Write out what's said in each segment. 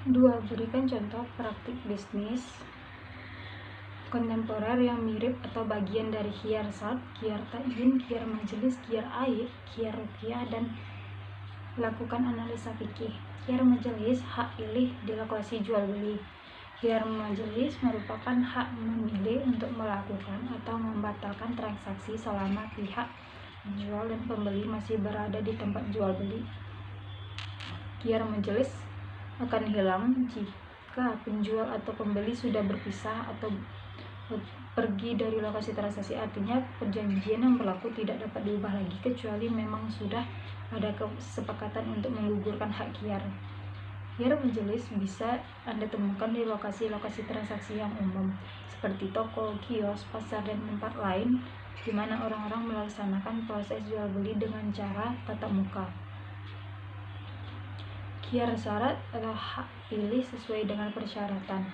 2. Berikan contoh praktik bisnis kontemporer yang mirip atau bagian dari khiyar syart, khiyar ta'yin, khiyar majelis, khiyar aib, khiyar ruqyah, dan lakukan analisa fikih. Khiyar majelis, hak pilih di lokasi jual beli. Khiyar majelis merupakan hak memilih untuk melakukan atau membatalkan transaksi selama pihak penjual dan pembeli masih berada di tempat jual beli. Khiyar majelis akan hilang jika penjual atau pembeli sudah berpisah atau pergi dari lokasi transaksi. Artinya perjanjian yang berlaku tidak dapat diubah lagi kecuali memang sudah ada kesepakatan untuk menggugurkan hak khiyar. Khiyar majelis bisa Anda temukan di lokasi-lokasi transaksi yang umum seperti toko, kios, pasar, dan tempat lain di mana orang-orang melaksanakan proses jual beli dengan cara tatap muka. Khiyar syarat adalah hak pilih sesuai dengan persyaratan.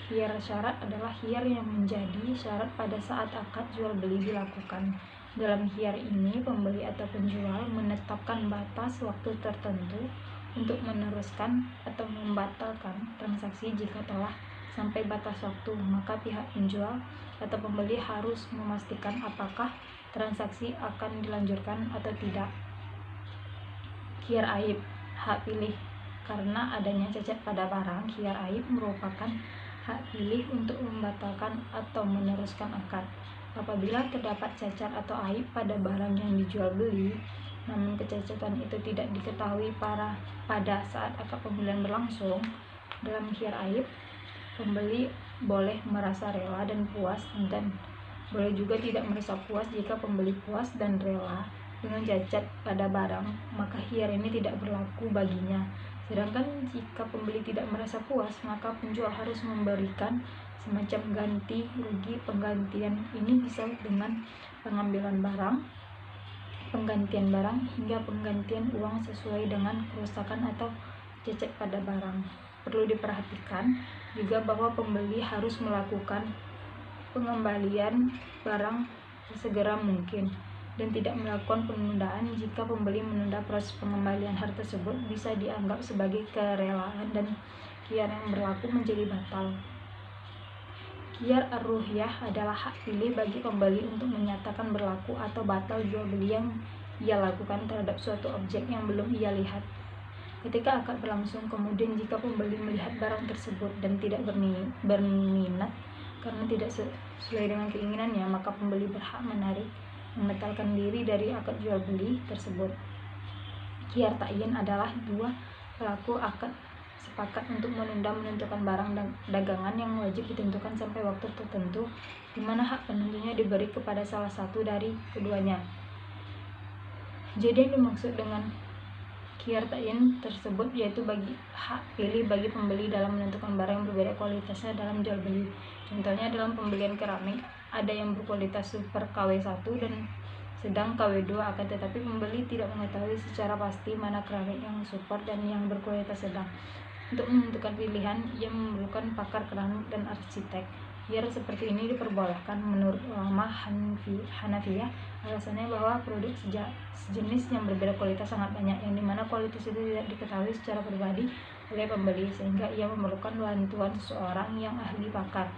Khiyar syarat adalah khiyar yang menjadi syarat pada saat akad jual beli dilakukan. Dalam khiyar ini, pembeli atau penjual menetapkan batas waktu tertentu untuk meneruskan atau membatalkan transaksi. Jika telah sampai batas waktu, maka pihak penjual atau pembeli harus memastikan apakah transaksi akan dilanjutkan atau tidak. Khiyar aib, hak pilih. Karena adanya cacat pada barang, khiyar aib merupakan hak pilih untuk membatalkan atau meneruskan akad. Apabila terdapat cacat atau aib pada barang yang dijual beli, namun kecacatan itu tidak diketahui pada saat akad pembelian berlangsung, dalam khiyar aib, pembeli boleh merasa rela dan puas, dan boleh juga tidak merasa puas. Jika pembeli puas dan rela dengan cacat pada barang, maka khiyar ini tidak berlaku baginya. Sedangkan jika pembeli tidak merasa puas, maka penjual harus memberikan semacam ganti rugi. Penggantian ini bisa dengan pengambilan barang, penggantian barang, hingga penggantian uang sesuai dengan kerusakan atau cacat pada barang. Perlu diperhatikan juga bahwa pembeli harus melakukan pengembalian barang sesegera mungkin dan tidak melakukan penundaan. Jika pembeli menunda proses pengembalian hal tersebut, bisa dianggap sebagai kerelaan dan khiyar yang berlaku menjadi batal. Khiyar ar-ruhyah adalah hak pilih bagi pembeli untuk menyatakan berlaku atau batal jual beli yang ia lakukan terhadap suatu objek yang belum ia lihat. Ketika akad berlangsung, kemudian jika pembeli melihat barang tersebut dan tidak berminat karena tidak sesuai dengan keinginannya, maka pembeli berhak membatalkan diri dari akad jual beli tersebut. Khiyar ta'yin adalah dua pelaku akad sepakat untuk menentukan barang dagangan yang wajib ditentukan sampai waktu tertentu, di mana hak penentunya diberi kepada salah satu dari keduanya. Jadi yang dimaksud dengan khiyar ta'yin tersebut yaitu bagi hak pilih bagi pembeli dalam menentukan barang yang berbeda kualitasnya dalam jual beli. Contohnya dalam pembelian keramik, ada yang berkualitas super KW1 dan sedang KW2, akan tetapi pembeli tidak mengetahui secara pasti mana keramik yang super dan yang berkualitas sedang. Untuk menentukan pilihan, ia memerlukan pakar keramik dan arsitek. Khiyar seperti ini diperbolehkan menurut ulama Hanafiyah. Alasannya bahwa produk sejenis yang berbeda kualitas sangat banyak, yang dimana kualitas itu tidak diketahui secara pribadi oleh pembeli, sehingga ia memerlukan bantuan seseorang yang ahli pakar.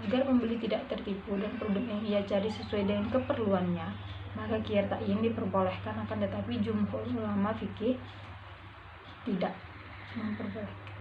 Agar pembeli tidak tertipu dan produk yang ia cari sesuai dengan keperluannya, maka khiyar ta'yin diperbolehkan, akan tetapi jumhur ulama fikih tidak memperbolehkan.